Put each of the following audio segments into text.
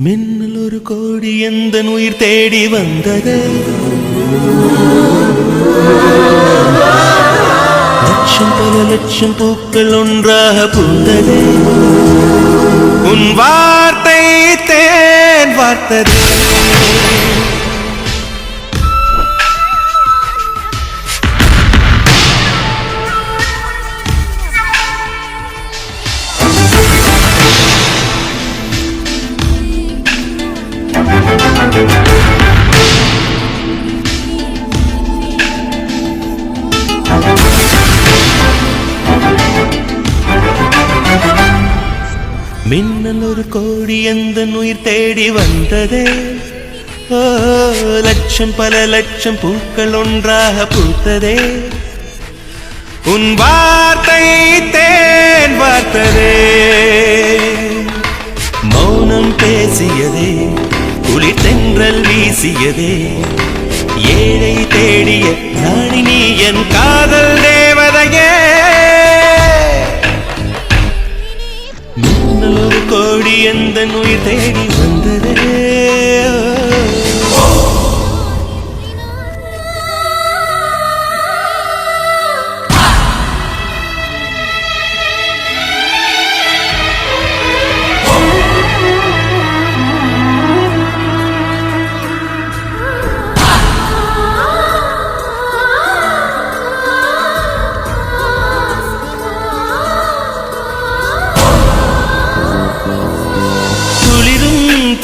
மின்னல் ஒரு கோடி எந்த உயிர் தேடி வந்தது. லட்சம் பல லட்சம் பூக்கள் ஒன்றாக பூந்தது. உன் வார்த்தை தேன் வார்த்தது. மின்னல் ஒரு கோடி எந்த உயிர் தேடி வந்ததே. ஓ லட்சம் பல லட்சம் பூக்கள் ஒன்றாக பூத்ததே. உன் வார்த்தை தேன் வார்த்ததே. மௌனம் பேசியதே, குளிர் தென்றல் வீசியதே. ஏழை தேடிய ராணி நீ என் காதல் தேவதையே. மின்னல் ஒரு கோடி எந்த உயிர் தேடி வந்ததே.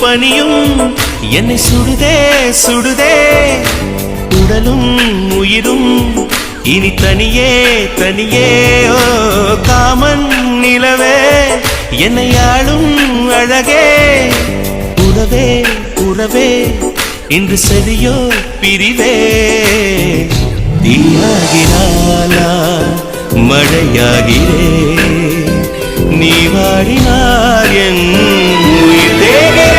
பனியும் என்னை சுடுதே சுடுதே. உடலும் உயிரும் இனி தனியே தனியே. ஓ காமன் நிலவே என்னை ஆளும் அழகே. உறவே உறவே இன்று சரியோ பிரிவே. தீயாகினாலா மழையாகிறே. நீ வாடினார் என் உயிர் தேகிறே.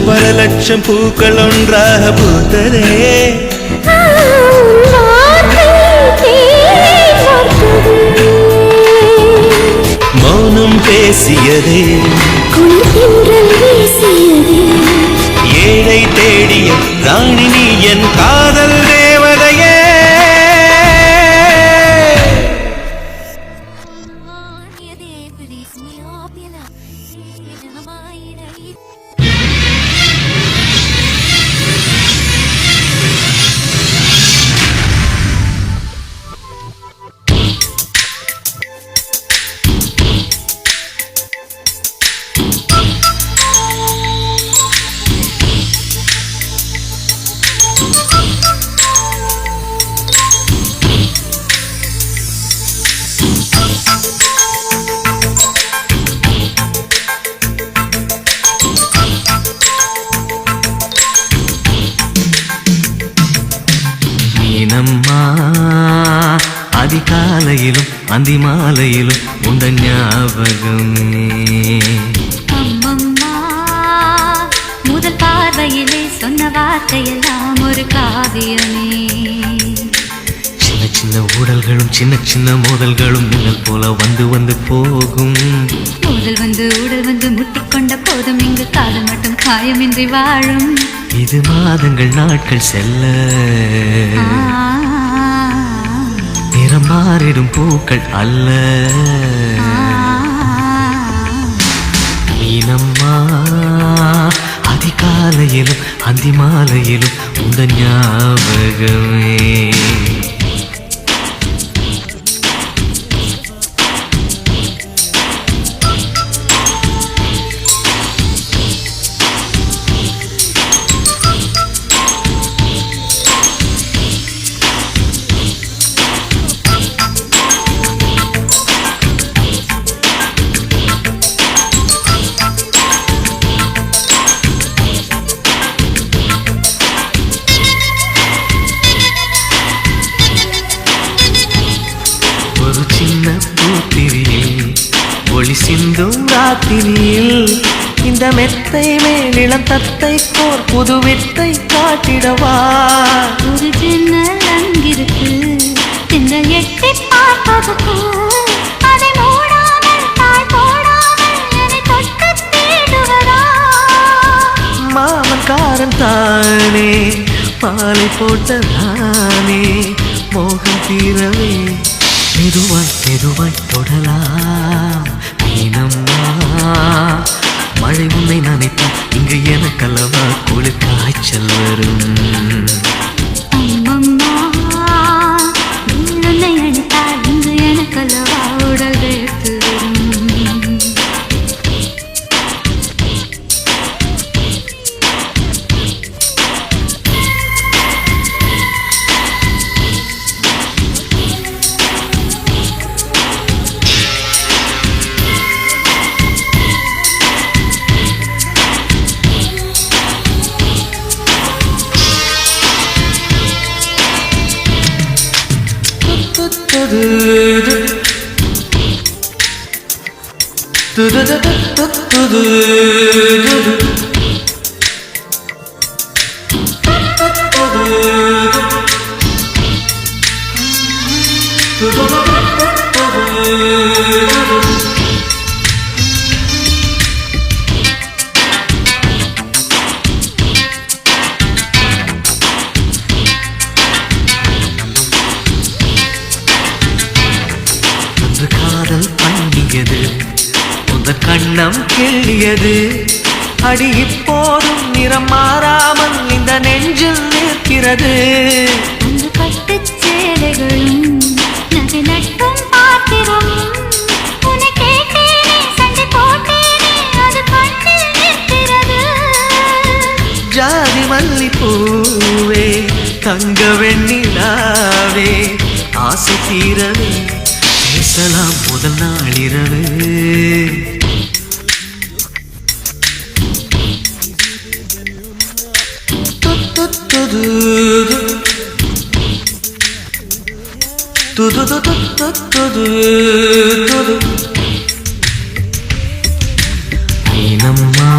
பல லட்சம் பூக்கள் ஒன்றாக பூத்ததே. மௌனம் பேசியதே, குளிர் தென்றல் வீசியதே. ஏழை தேடிய ராணி நீ என் காதல் தேவதையே. மீனம்மா அதிகாலையிலும் அந்தி மாலையிலும் உண்ட ஞாபகமே. அம்மம்மா முதல் பார்வையிலே சொன்ன வார்த்தையெல்லாம் ஒரு காவியமே. சின்ன சின்ன ஊடல்களும் சின்ன சின்ன மோதல்களும் மின்னல் போல வந்து வந்து போகும். முதல் வந்து உடல் வந்து முட்டிக்கொண்ட போதும் இங்கு காதல் மட்டும் காயமின்றி வாழும். இது மாதங்கள் நாட்கள் செல்ல நிறம் மாறிடும் பூக்கள் அல்ல. மீனம்மா அதிகாலையிலும் அந்தி மாலையிலும் உந்த ஞாபகமே. ஒரு சின்ன பூத்திரியில் ஒளி சிந்தும் ராத்திரியில் இந்த மெத்தை மேலிளம் தத்தை போர் புது வித்தை காட்டிடவா. ஒரு ஜன்னல் அங்கிருக்கு திங்கள் எட்டி பார்ப்பதற்கு அதை மூடாமல் தாழ் போடாமல் என்னை தொட்டு தேடுவதா. மாமன்காரன் தானே மாலை போட்டதானே மோகம் தீரவே மெதுவாய் மெதுவாய் தொடலாம். மீனம்மா மழை உன்னை நினைத்தால் இங்கு எனக்கல்லவா குளிர் காய்ச்சல் வரும். அம்மம்மா உன்னை அழைத்தால் இங்கு எனக்கல்லவா உடல் வேர்த்து வரும். அன்று காதல் பண்ணியது உந்த கண்ணம் கிள்ளியது. அடி இப்போதும் நிறம் மாறாமல் இந்த நெஞ்சில் நிற்கிறது. அந்த பட்டுச் சேலைகளும் நகை நட்டும் பாத்திரமும் உன்னை கேட்டேனே சண்டை போட்டேனே அது கண்ணில் நிற்கிறது. ஜாதி மல்லி பூவே தங்க வெண்ணிலாவே ஆசை தீரவே பேசலாம் முதல் நாளிரவு. மீனம்மா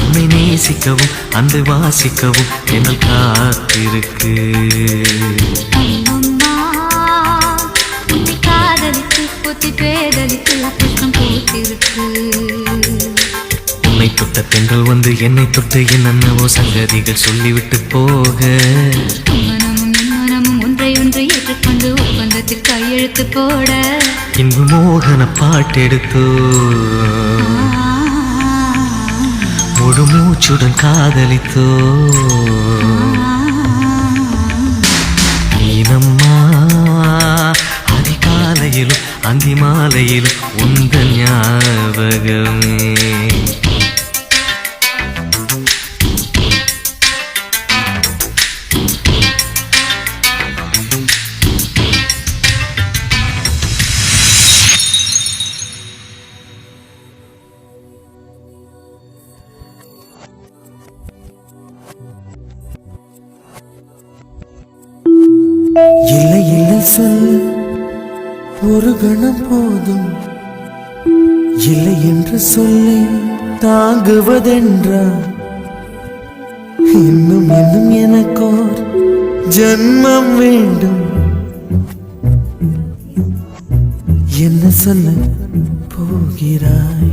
உன்னை நேசிக்கவும் அந்த வாசிக்கவும் என்னல் காத்திருக்கு. அம்மம்மா உன்னை காதலித்து பொத்தி பேதலித்து புஷ்பம் பூத்திருக்கு. உன்னை தொட்ட பெண்கள் வந்து என்னை தொட்டு என்னென்னவோ சங்கதிகள் சொல்லிவிட்டு போக மனமும் என் மனமும் ஒன்றை ஒன்று ஏற்றுக்கொண்டு ஒப்பந்தத்தில் கையெழுத்து போட இன்பு மோகன பாட்டெடுத்தோ முழு மூச்சுடன் காதலித்தோ. மீனம்மா அதிகாலையிலும் அந்தி மாலையிலும் உந்தன் ஞாபகமே. சொல்ல ஒரு கணம் போதும், இல்லை என்று சொல்லி தாங்குவதென்றா? இன்னும் இன்னும் எனக்கோர் ஜன்மம் வேண்டும். என்ன சொல்ல போகிறாய்?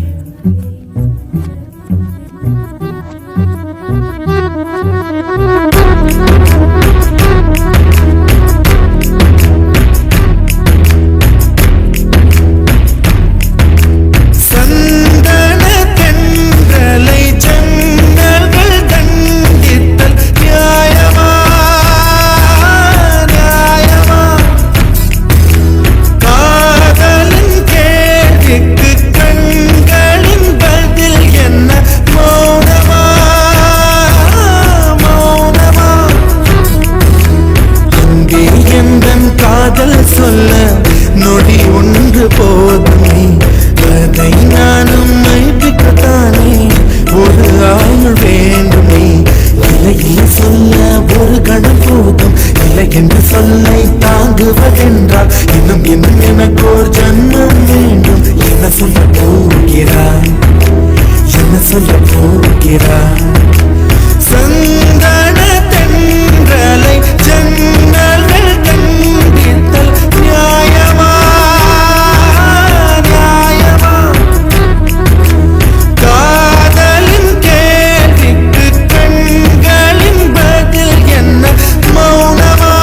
சொல்ல நொடி ஒன்று போதுமே, அதை நானும் மைப்பிக்கத்தானே ஒரு ஆயுள் வேண்டுமே. இல்லை சொல்ல ஒரு கணம் போதும், இல்லை என்று சொல்லை தாங்குவதென்றால் இன்னும் இன்னும் எனக்கு ஒரு ஜன்மம் வேண்டும். என்ன சொல்ல போகிறாய்? என்ன சொல்ல போகிறாய்? சந்தன தென்றலை ஜன்னல்கள் கண்டித்தல் நியாயமா? நியாயமா? காதலின் கேள்விக்கு கண்களின் பதில் என்ன? மௌனமா?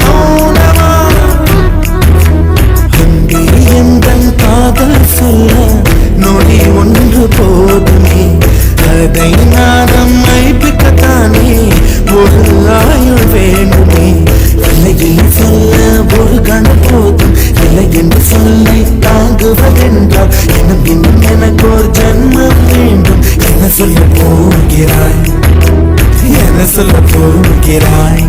மௌனமா? அங்கே எந்தன் காதல் சொல்ல நொடி ஒன்று போதுமே, அதை நாதம் மைப்பிக்கத்தானே ஒரு ஆயுள் வேண்டுமே. இல்லை சொல்ல ஒரு கணம் போதும், இல்லை என்று சொல்லை தாங்குவதென்றால் இன்னும் இன்னும் எனக்கு ஒரு ஜன்மம் வேண்டும். என்ன சொல்ல போகிறாய்? என்ன சொல்ல போகிறாய்?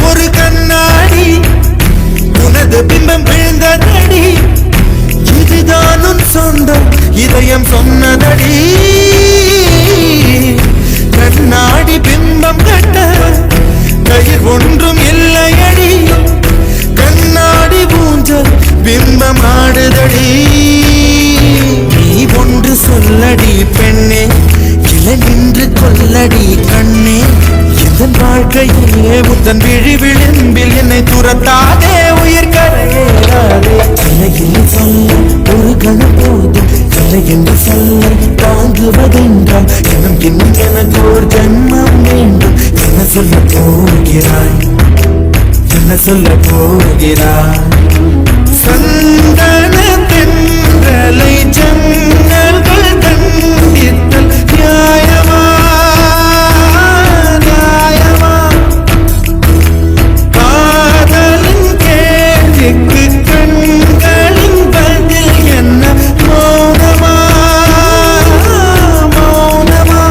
ஒரு கண்ணாடி உனது பிம்பம் விழுந்ததடி, இதுதான் உன் சொந்தம் இதயம் சொன்னதடி. கண்ணாடி பிம்பம் கட்ட கயிர் ஒன்றும் இல்லையடி, கண்ணாடி ஊஞ்சல் பிம்பம் ஆடுதடி. நீ ஒன்று சொல்லடி பெண்ணே, இலை நின்று கொல்லடி கண்ணே. என் வாழ்க்கையே உத்தன் விழி விளிம்பில் என்னை துரத்தாதே, உயிர் கரையேறாதே. இல்லை சொல்ல ஒரு கணம் போதும், இல்லை என்று சொல்ல தாங்குவதென்றால் இன்னும் இன்னும் எனக்கு ஒரு ஜன்மம் வேண்டும். என்ன சொல்ல போகிறாய்? என்ன சொல்ல போகிறாய்? சந்தன தென்றலை ஜன்னல்கள் கண்டித்தல் நியாயமா? கண்களின் பதில் என்ன? மௌனமா? மௌனமா?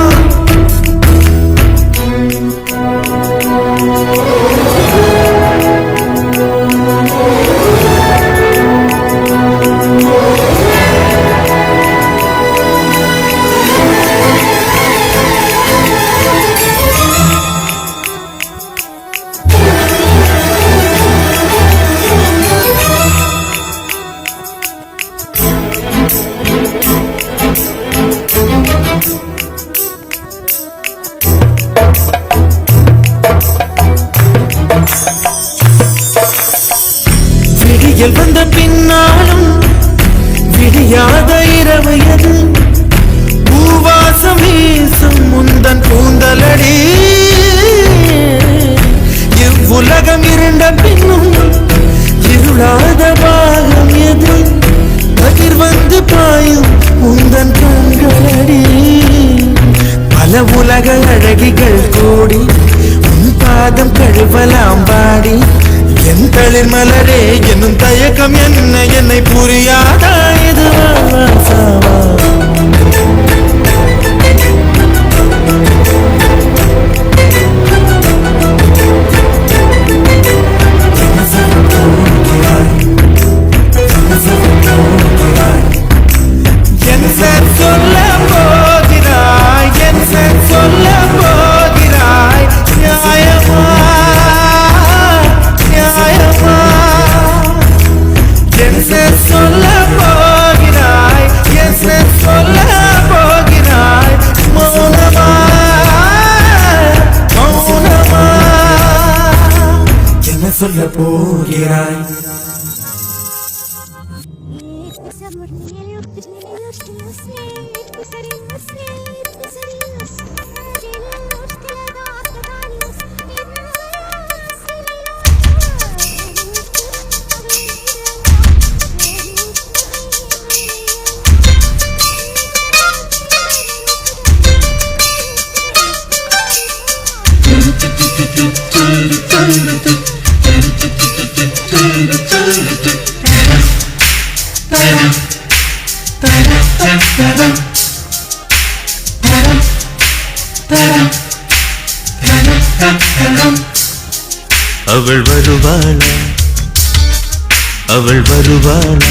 பாதம் கழுவலாம் பாடி என் தளிர் மலரே என்னும் தயக்கம் என்ன என்னை புரியாதா இது சாவா சொல்ல போகிறாய் என் சொல்ல போகிறாய் நியாயமா நியாயமா என் சொல்ல போகிறாய் என் சொல்ல போகிறாய் மௌனமா மௌனமா என்ன சொல்ல போகிறாய் அவள் வருவாளா அவள் வருவாளா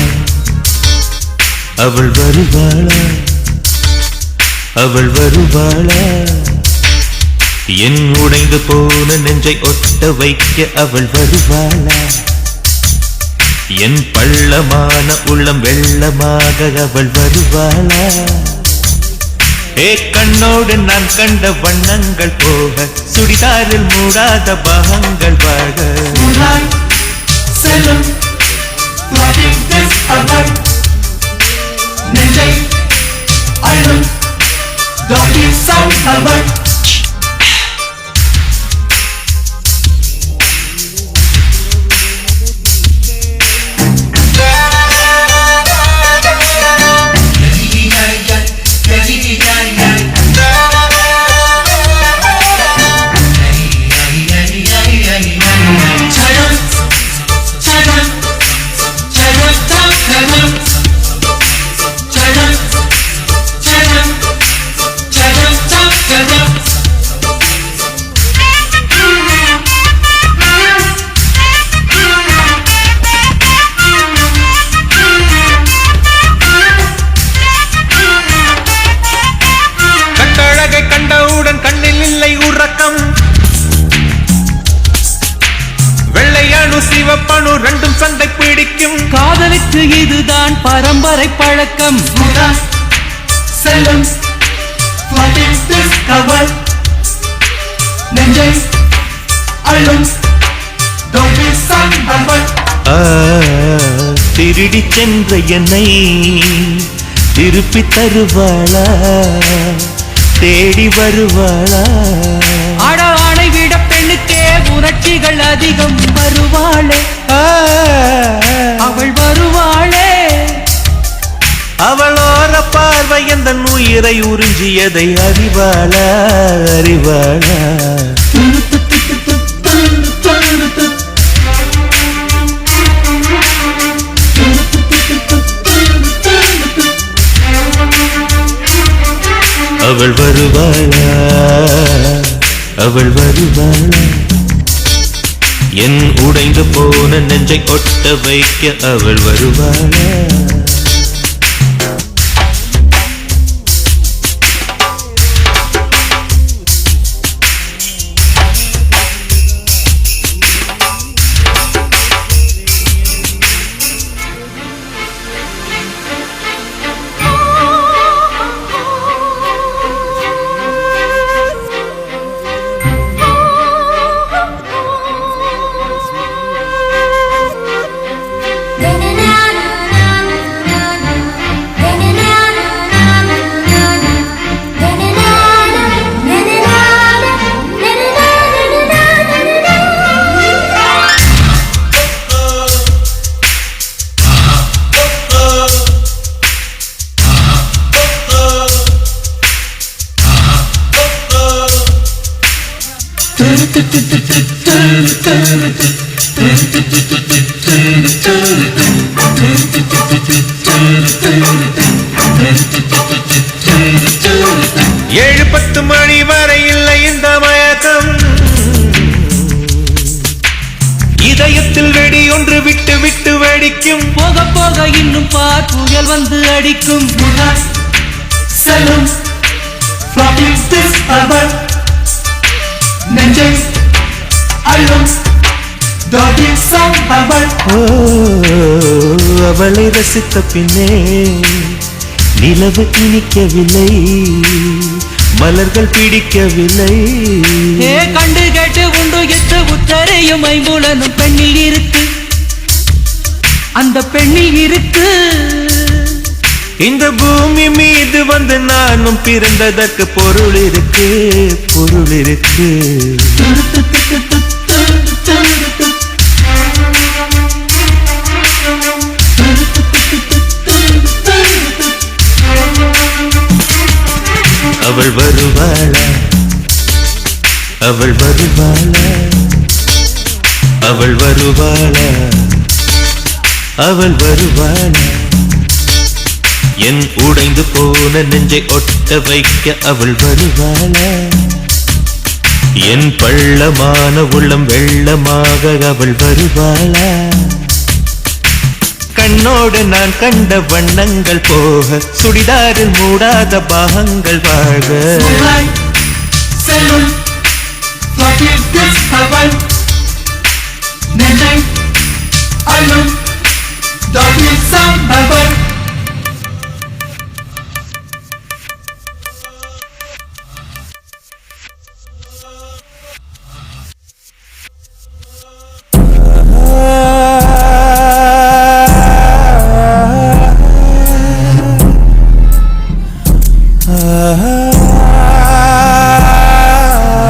அவள் வருவாளா அவள் வருவாளா என் உடைந்து போன நெஞ்சை ஒட்ட வைக்க அவள் வருவாளா என் பள்ளமான உள்ளம் வெள்ளமாக அவள் வருவாளா ஏ கண்ணோடு நான் கண்ட வண்ணங்கள் போக சுடிதாரில் மூடாத பாகங்கள் வாழ செல்லும் நெஞ்சை அழும் சிவப்பணு ரெண்டும் சண்டை பிடிக்கும் காதலுக்கு இதுதான் பரம்பரை பழக்கம் செல்லும் நெஞ்சை அழும் திருடி சென்ற என்னை திருப்பி தருவாளா தேடி வருவாளா ஆட ஆணை விட பெண்ணுக்கே உணர்ச்சிகள் அதிகம் வருவாளே அவள் வருவாளே அவளோர பார்வை எந்த உயிரை உறிஞ்சியதை அறிவாளா அறிவாளா அவள் வருவாளா அவள் வருவாளா என் உடைந்து போன நெஞ்சை ஒட்ட வைக்க அவள் வருவாளா ஏழு பத்து மணி வரை இல்லை இந்த மயக்கம், இதயத்தில் வெடி ஒன்று விட்டு விட்டு வெடிக்கும். போக போக இன்னும் பார் புயல் வந்து அடிக்கும். செல்லும் நெஞ்சை அள்ளும் அவளை ரசித்த பின்னே நிலவு இனிக்கவில்லை, மலர்கள் பிடிக்கவில்லை. கண்டு கேட்டு உண்டு எட்டு உத்தரையும் ஐம்புலனும் பெண்ணில் இருக்கு, அந்த பெண்ணில் இருக்கு. இந்த பூமி மீது வந்து நானும் பிறந்ததற்கு பொருள் இருக்கு, பொருள் இருக்கு. அவள் வருவாளா, அவள் வருவாளா, அவள் வருவாளா, அவள் வருவாளா. என் உடைந்து போன நெஞ்சை ஒட்ட வைக்க அவள் வருவாளா, என் பள்ளமான உள்ளம் வெள்ளமாக அவள் வருவாளா. கண்ணோடு நான் கண்ட வண்ணங்கள் போக, சுடிதாரில் மூடாத பாகங்கள் வாழ்க. செல்லும் நெஞ்சை அள்ளும்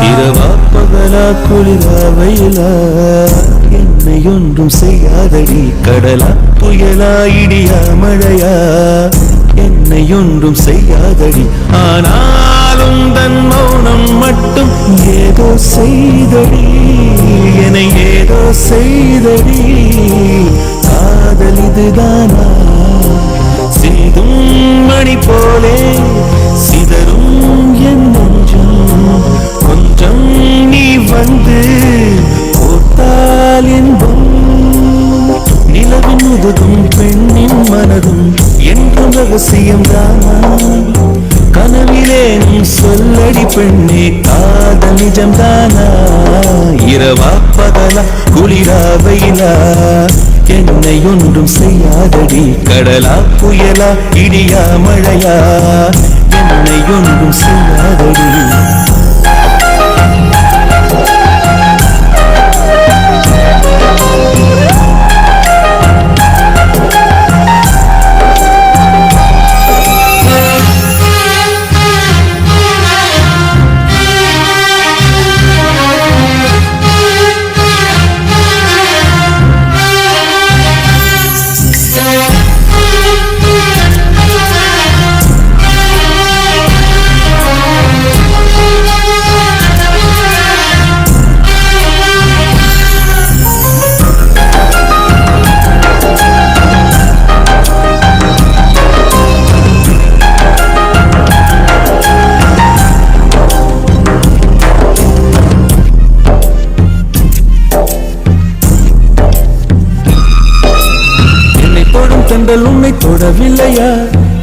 இரவா பகலா குளிரா வெயிலா என்னை ஒன்றும் செய்யாதடி. கடலா புயலா இடியா மழையா என்னை ஒன்றும் செய்யாதடி. ஆனாலும் தன் மௌனம் மட்டும் ஏதோ செய்தடி, என்னை ஏதோ செய்தடி. காதல் இதுதானா, சிந்தும் மணி போலே சிதறும் என் நெஞ்சம். கொஞ்சம் நீ வந்து போட்டால் என்பும், நிலவின் முதுகும் பெண்ணின் மனதும் என்றும் ரகசியம்தானா. கனவிலே நீ சொல்லடி பெண்ணே, காதல் நிஜம்தானா. இரவா பகலா குளிரா வெயிலா என்னை ஒன்றும் செய்யாதடி. கடலா புயலா இடியா மழையா என்னை ஒன்றும் செய்யாதடி. தென்றல் உன்னை தொடவில்லையா,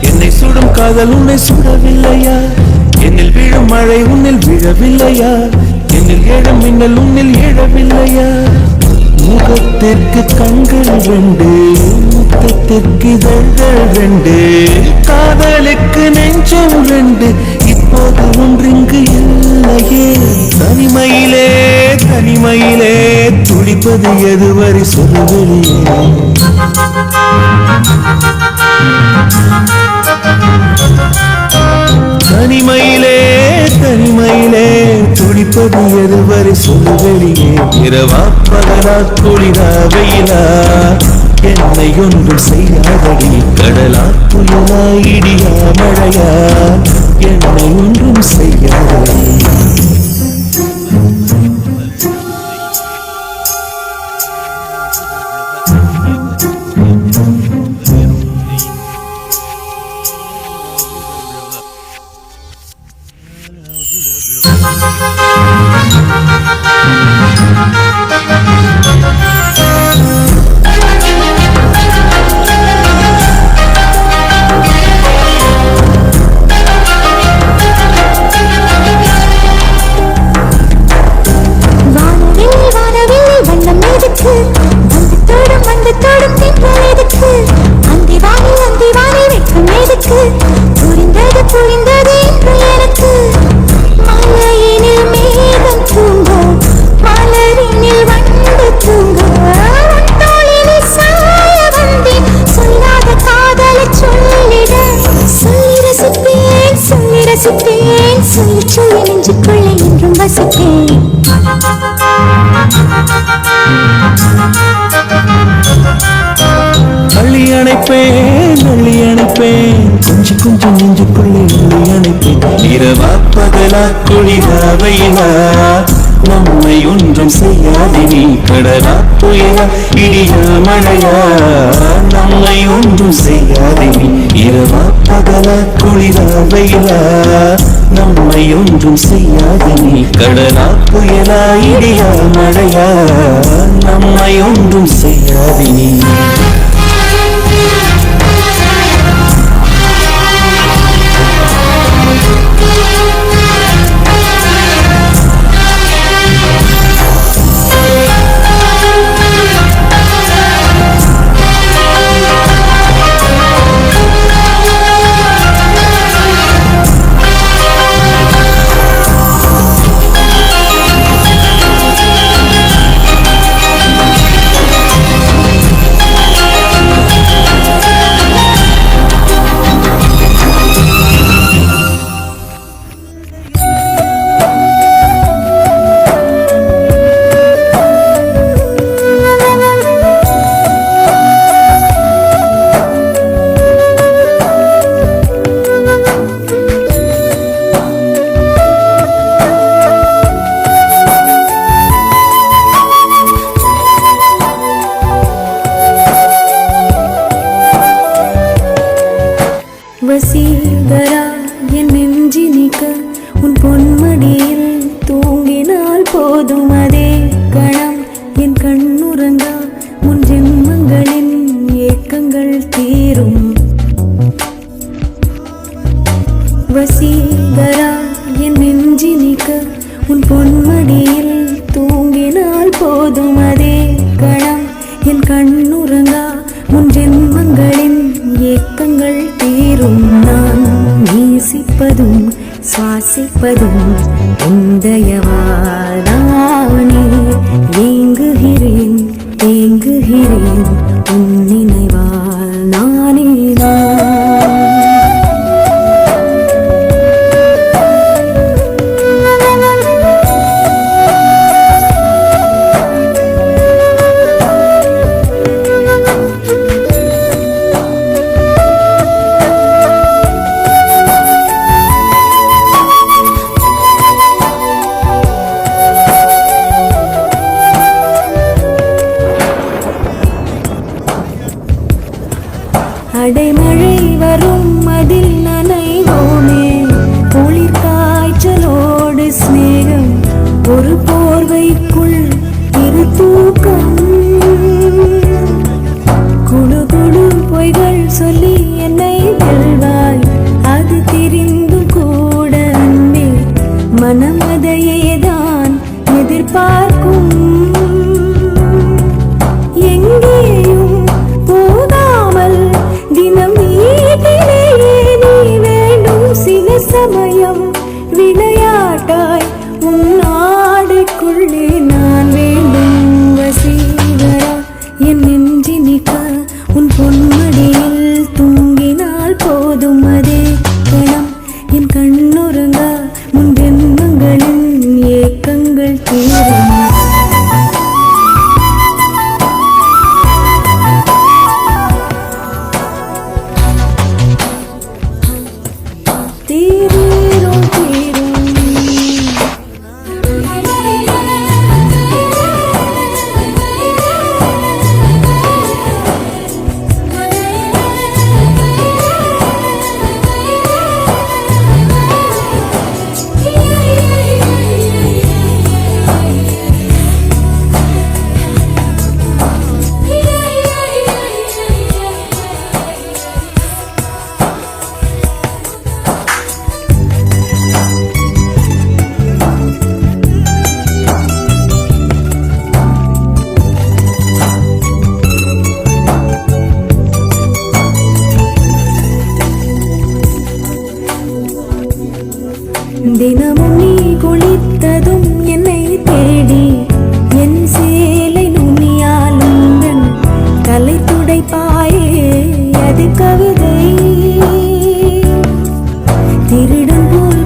என்னை சுடும் காதல் உன்னை சுடவில்லையா. என்னில் விழும் மழை உன்னில் விழவில்லையா, என்னில் ஏழும் மின்னல் உன்னில் ஏழவில்லையா. முகத்திற்கு கண்கள் ரெண்டு, முத்தத்திற்கு இதழ்கள் ரெண்டு, காதலுக்கு நெஞ்சம் ரெண்டு, இப்போது ஒன்றிங்கு இல்லையே. தனிமையிலே தனிமையிலே துடிப்பது எதுவரை சொல்லுவெளியே. தனிமையிலே தனிமையிலே துடிப்பது எதுவரை சொல்லுவெளியே. இரவா பகலா குளிரா வெயிலா என்னை ஒன்றும் செய்யாதடி. கடலா புயலா இடியா மழையா என்னை ஒன்றும் செய்யாதடி. ரசிப்பேன் சொல்லி சொல்லி நெஞ்சுக்குள்ளே என்றும் வசிப்பேன் அள்ளி அணைப்பேன் கொஞ்சம் கொஞ்சம் நெஞ்சுக்குள்ளே அள்ளி அணைப்பேன் இரவா பகலா குளிரா வெயிலா நம்மை ஒன்றும் செய்யாது நீ கடலா புயலா இடியா மழையா நம்மை ஒன்றும் செய்யாது நீ இரவா பகலா குளிரா வெயிலா நம்மை ஒன்றும் செய்யாது நீ கடலா புயலா இடியா மழையா நம்மை ஒன்றும் செய்யாது நீ வசீகரா என் நெஞ்சினிக்க உன் பொன்மடியில் தூங்கினால் போதும் அதே கணம் என் கண்ணுறங்கா உன் ஜென்மங்களின் ஏக்கங்கள் தீரும் வசீகரா என் நெஞ்சினிக்க உன் பொன்மடியில் தூங்கினால் போதும் அதே கணம் என் கண்ணுறங்கா உன் ஜென்மங்களின் ஏக்கங்கள் தீரும் நான் நேசிப்பதும் சுவாசிப்பதும் உந்தயவாதானே ஏங்குகிறேன் ஏங்குகிறேன் உன் நினைவால் நானே அடைமழை வரும் அதில் நனைவோமே குளிர் காய்ச்சலோடு சிநேகம் ஒரு போர்வைக்குள் இரு தூக்கம் குடு குடு பொய்கள் சொல்லி என்னை வெல்வாய் அது தெரிந்தும் கூட அன்பே மனம் அதையேதான் எதிர்பார்க்கும் எங்கேயும் போகாமல் தினம் வீட்டிலேயே நீ வேண்டும் சில சமயம் விளையாட்டாய் உன் ஆடைக்குள்ளே நான் வேண்டும் வசீகரா என் நெஞ்சினிக்க உன் பொன்மடியில் தூங்கினால் போதும் அதே கணம் என் கண்ணுறங்கா முன் ஜென்மங்களின் ஏக்கங்கள் தீரும் தினமும் நீ குளித்ததும் என்னை தேடி என் சேலை நுனியால் உந்தன் தலை துடைப்பாயே அது கவிதை திருடன் போல்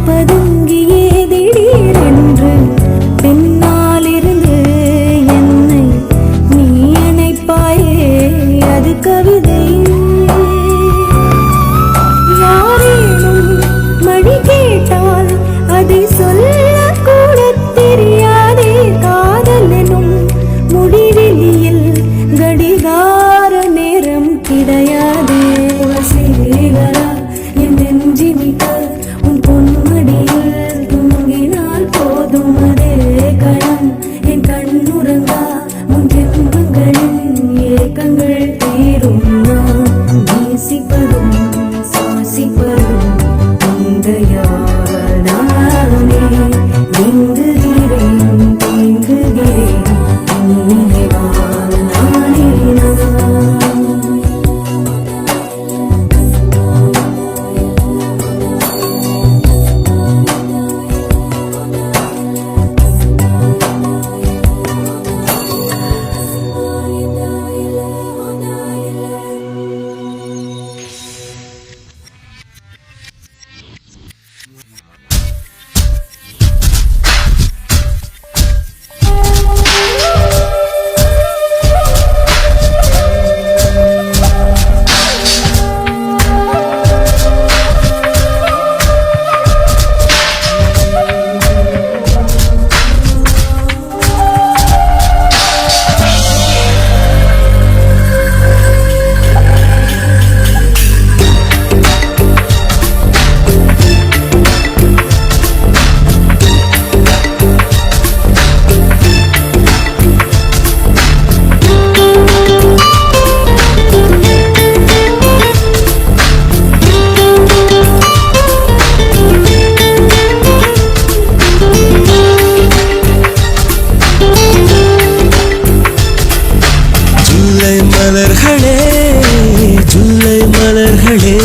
மலர்களே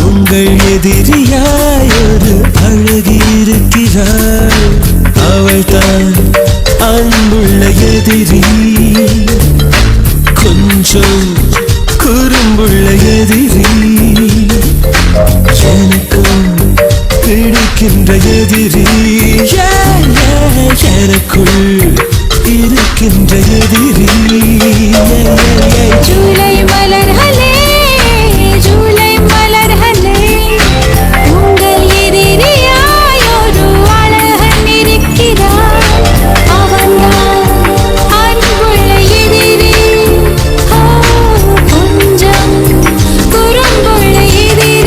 உங்கள் எதிரியாய் ஒரு அழகி இருக்கிறாள் அவள் தான் அன்புள்ள எதிரி கொஞ்சம் குறும்புள்ள எதிரி எனக்கும் பிடிக்கின்ற எதிரி எனக்குள் இருக்கின்ற எதிரி ஜூலை மலர்களே ஜூலை மலர்களே உங்கள் எதிரியாய் ஒரு அழகன் இருக்கிறான் அவன்தான் அன்புள்ள எதிரி கொஞ்சம் குறும்புள்ள எதிரி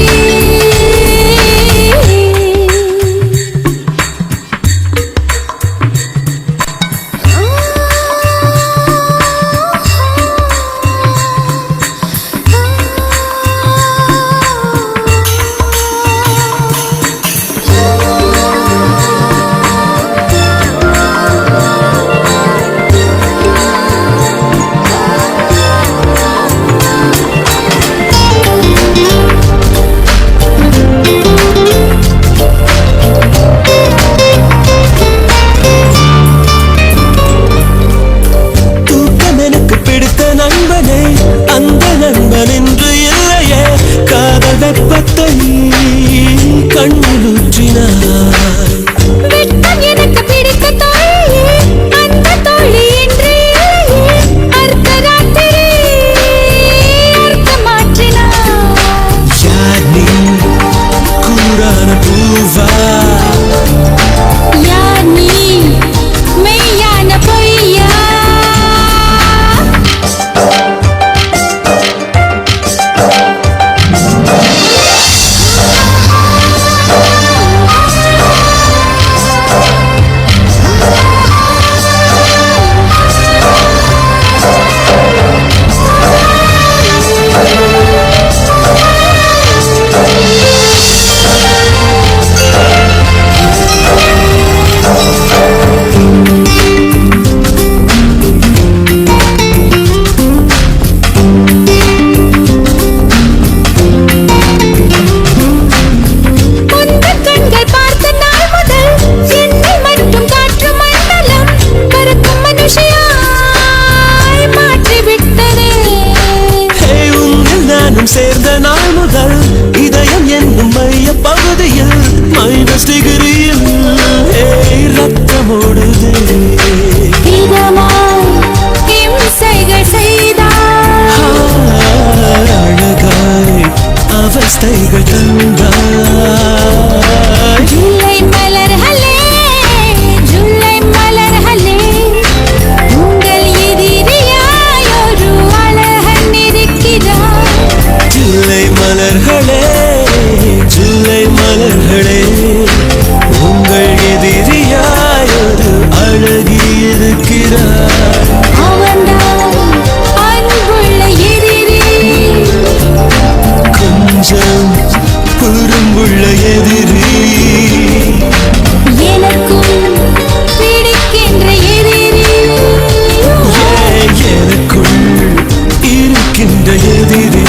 சேர்ந்த நாள் முதல் இதயம் என்னும் மைய பகுதியில் மைனஸ் டிகிரியில் ரத்தமோடுது அழகாய் அவஸ்தைகள் தந்தாய் ஜூலை மலர்களே ஜூலை மலர்களே உங்கள் எதிரியாய் ஒரு அழகன் இருக்கிறான் ஜூலை மலர்களே ஜூலை மலர்களே உங்கள் எதிரியாய் ஒரு அழகி இருக்கிறார் அவன்தான் அன்புள்ள எதிரி கொஞ்சம் குறும்புள்ள எதிரி எனக்கும் பிடிக்கின்ற எதிரி எனக்குள் இருக்கின்ற எதிரி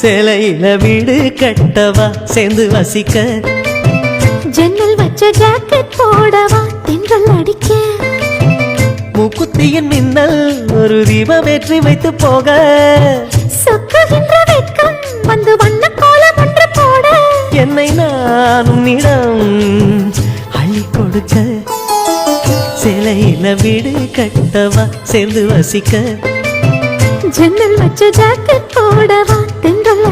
சேலையில வீடு கட்டவா சேர்ந்து வசிக்க ஜன்னல் வச்ச ஜாக்கெட் போடவா தென்றல் அடிக்க மூக்குத்தியின் மின்னல் ஒரு தீபம் ஏற்றி வைத்து போக சொக்குகின்ற வெட்கம் வந்து வண்ண கோலம் ஒன்று போட என்னை நான் உன்னிடம் அள்ளி கொடுக்க சேலையில வீடு கட்டவா சேர்ந்து வசிக்க ஜன்னல் வச்ச ஜாக்கெட் போடவா தென்றல்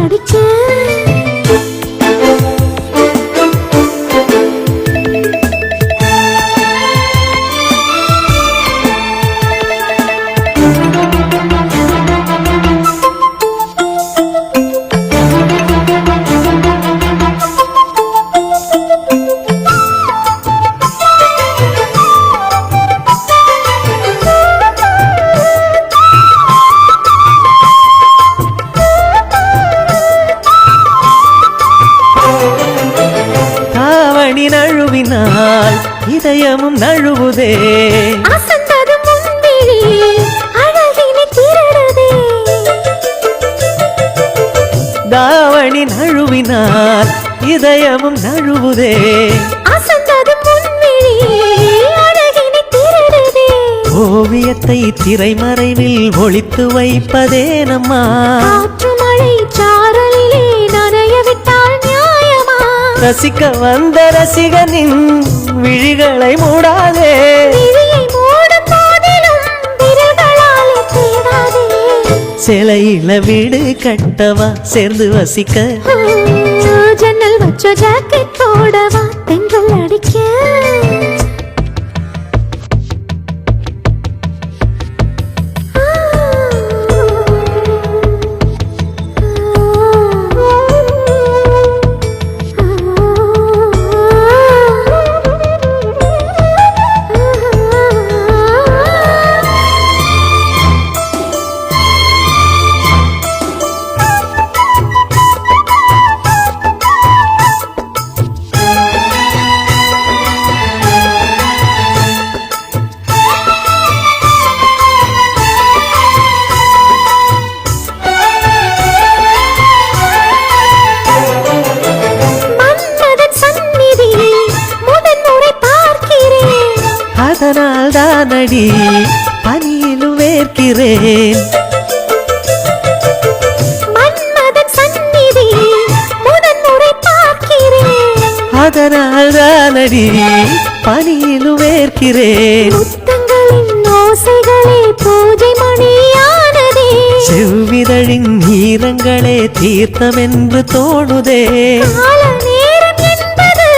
நழுவினால் இதயமும் நழுவுதே. அசந்தது முன்விழி அழகினை திருடுதே. தாவணி நழுவினால் இதயமும் நழுவுதே. அசந்தது முன்விழி அழகினை திருடுதே. ஓவியத்தை திரைமறைவில் ஒளித்து வைப்பதே நம்மா. காற்று மழை சாரலிலே நனைய விட்டால் நியாயமா? ரசிக்க வந்த ரசிகனின் விழிகளை மூடாதே. விழியை மூடும் போதிலும் விரல்களாலே தேடாதே. சிலையில வீடு கட்டவா சேர்ந்து வசிக்க. ஜன்னல் வச்ச ஜாக்கெட் போடவா தென்றல் அடிக்க. அதனால் தானடி பனியிலும் வேர்க்கிறேன். மன்மதன் சந்நிதி முதன் முறை பார்க்கிறேன். அதனால் தானடி பனியிலும் வேர்க்கிறேன். முத்தங்களின் ஓசைகளே பூஜை மணியானதே. செவ்விதழின் ஈரங்களே தீர்த்தமென்று தோணுதே. கால நேரம் என்பது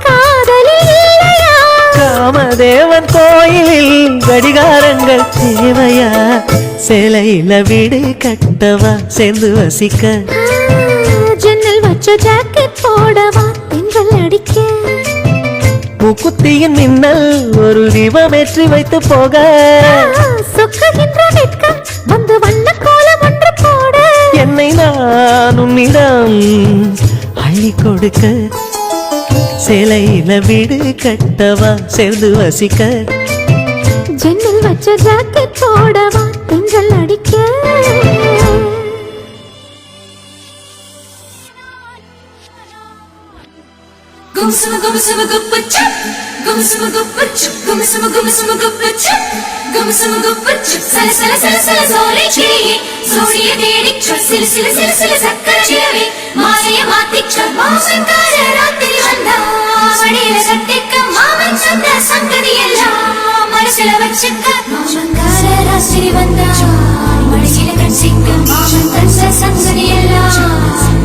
காதலில் இல்லையா? காமதேவன் கோயிலில் கடிகாரங்கள் தேவையா? சிலையில வீடு கட்டவா சேர்ந்து வசிக்க. ஜன்னல் வச்ச ஜாக்கெட் போடவா தென்றல் அடிக்க. முக்குத்தியின் மின்னல் ஒரு தீபமேற்றி வைத்து போக. சொக்குகின்ற வெட்கம் வந்து வண்ண கோலம் ஒன்று போட. என்னை நான் உன்னிடம் அள்ளி கொடுக்க. சிலையில வீடு கட்டவா சேர்ந்து வசிக்க. ஜன்னல் வச்ச ஜாக்கெட் போடவா தென்றல் அடிக்க. Gumsuma gumsuma guppachu, gumsuma guppachu, gumsuma gumsuma guppachu, gumsuma guppachu. Sala sala sala sala zoli chiliye, zoliye dedichu, sila sila sila sila sakkara chilave, maaliya maatichu, maasankara raatiri vanda, vadiyila kattikka maaman sandra sangadiyella, manasila vachikka, maasankara raatiri vanda, vadiyila kattikka maaman sandra sangadiyella,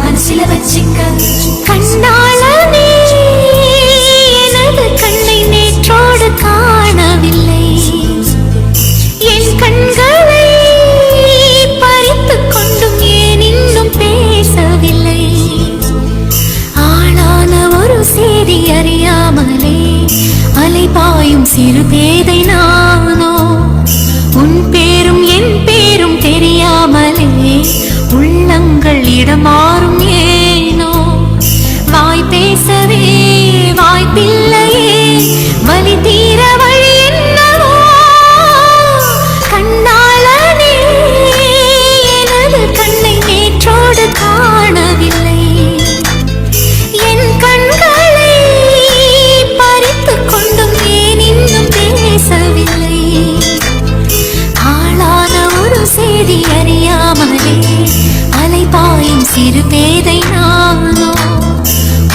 manasila vachikka. கண்ணாளனே எனது கண்ணை நேற்றோடு காணவில்லை. என் கண்களை பறித்துக் கொண்டும் ஏன் இன்னும் பேசவில்லை? ஆளான ஒரு செய்தி அறியாமலே அலைபாயும் சிறு பேதை நானோ. உன் பேரும் என் பேரும் தெரியாமலே உள்ளங்கள் இடமாறும் ஏனோ. வாய் பேசவே வாய்ப்பில்லையே, வலி தீர வழி என்னவோ. கண்ணாளனே எனது கண்ணை நேற்றோடு காணவில்லை. என் கண்களை பறித்துக் கொண்டும் ஏன் இன்னும் பேசவில்லை? ஆளான ஒரு செய்தி அறியாமலே அலைபாயும் சிறு பேதை நானோ.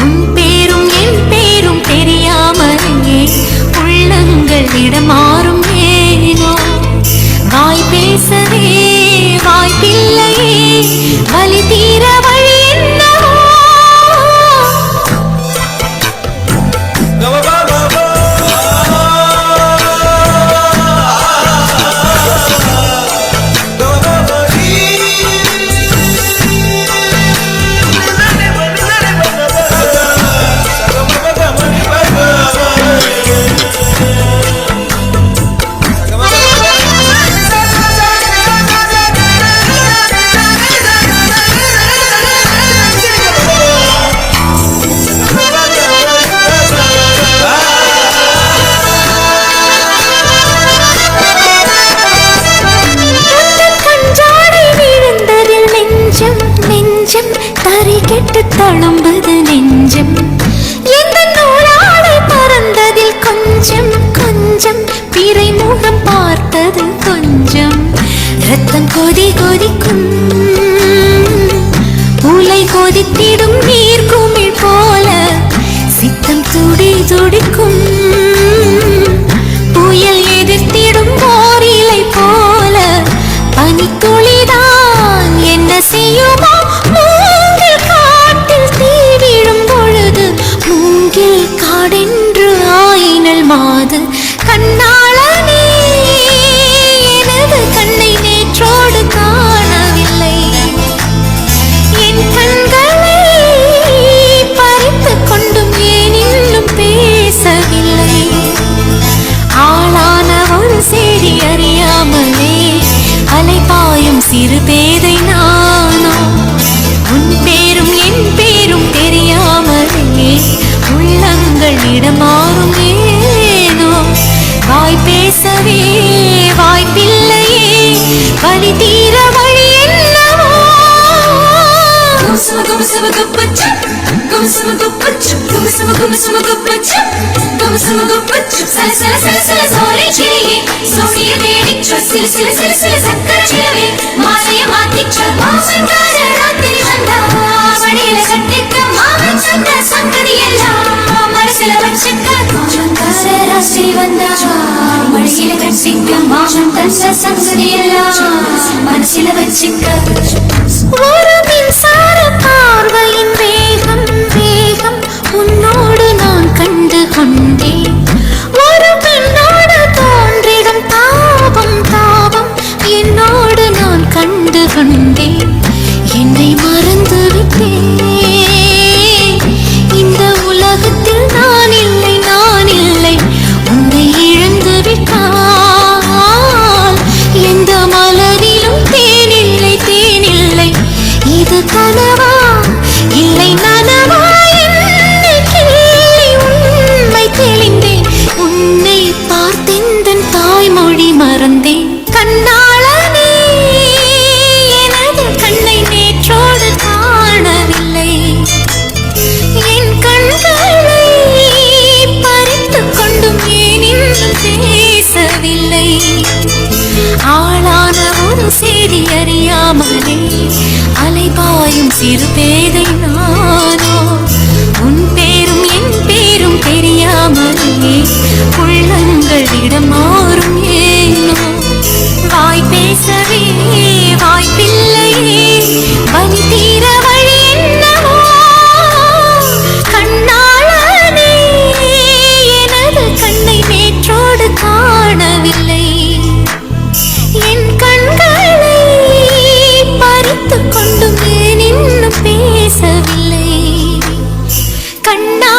உன் பேரும் என் பேரும் தெரியாமலே உள்ளங்கள் இடமாறும் ஏனோ. வாய் பேசவே வாய்ப்பில்லையே, வலி தீர வழி என்னவோ. கெட்டு தழும்புது நெஞ்சம் எந்த நூலாடை பறந்ததில் கொஞ்சம் கொஞ்சம் பிறை முகம் பார்த்தது கொஞ்சம் ரத்தம் கொதி கொதிக்கும் பூலை கொதித்திடும் நீர் குமிழ் போல சித்தம் துடி துடிக்கும் புயல் எதிர்த்திடும் போரிலை போல பனித்துளிதான் என்ன செய்யுமோ மூங்கில் காட்டில் தீ விழும் பொழுது மூங்கில் காடென்று ஆயினல் மாது கண்ணாளனே எனது கண்ணை நேற்றோடு காணவில்லை என் கண்களை பறித்துக் கொண்டும் ஏன் இன்னும் பேசவில்லை ஆளான ஒரு சேரி அறியாமலே அலைபாயும் சிறு பேதை நானோ உன் பேரும் என் பேரும் தெரியாமலே உள்ளங்கள் இடமாறும் ஏனோ வாய் பேசவே வாய்ப்பில்லையே வழி தீர வழி என்னவோ மனசில வச்சுக்க ஒரு மின்சார பார்வையின் வேகம் வேகம் உன்னோடு நான் கண்டு கொண்டேன் ஒரு பெண்ணோடு தோன்றிடும் தாபம் தாபம் என்னோடு நான் கண்டு கொண்டேன் என்னை மறந்து விட்டேன் இந்த உலகத்தில் நான் இல்லை உன்னை இழந்து விட்டால் எந்த மலரிலும் தேனில்லை இது கனவா இல்லை நனவா என்னை கிள்ளி உண்மை தெளிந்தேன் உன்னை பார்த்தெந்தன் தாய்மொழி மறந்தேன் கண்ணாளனே எனது கண்ணை நேற்றோடு காணவில்லை என் கண்களை பறித்துக் கொண்டும் ஏன் இன்னும் பேசவில்லை ஆளான ஒரு சேரி அறியாமலே அலைபாயும் சிறு பேதை நானோ உன் பேரும் என் பேரும் தெரியாமலே உள்ளங்கள் இடமாறும் ஏனோ வாய் பேசவே வாய்ப்பில்லையே வலி தீர வழி என்னவோ கண்ணாளனே எனது கண்ணை நேற்றோடு காணவில்லை என் கண்களை பறித்துக் கொண்டும் ஏன் இன்னும் பேசவில்லை கண்ணா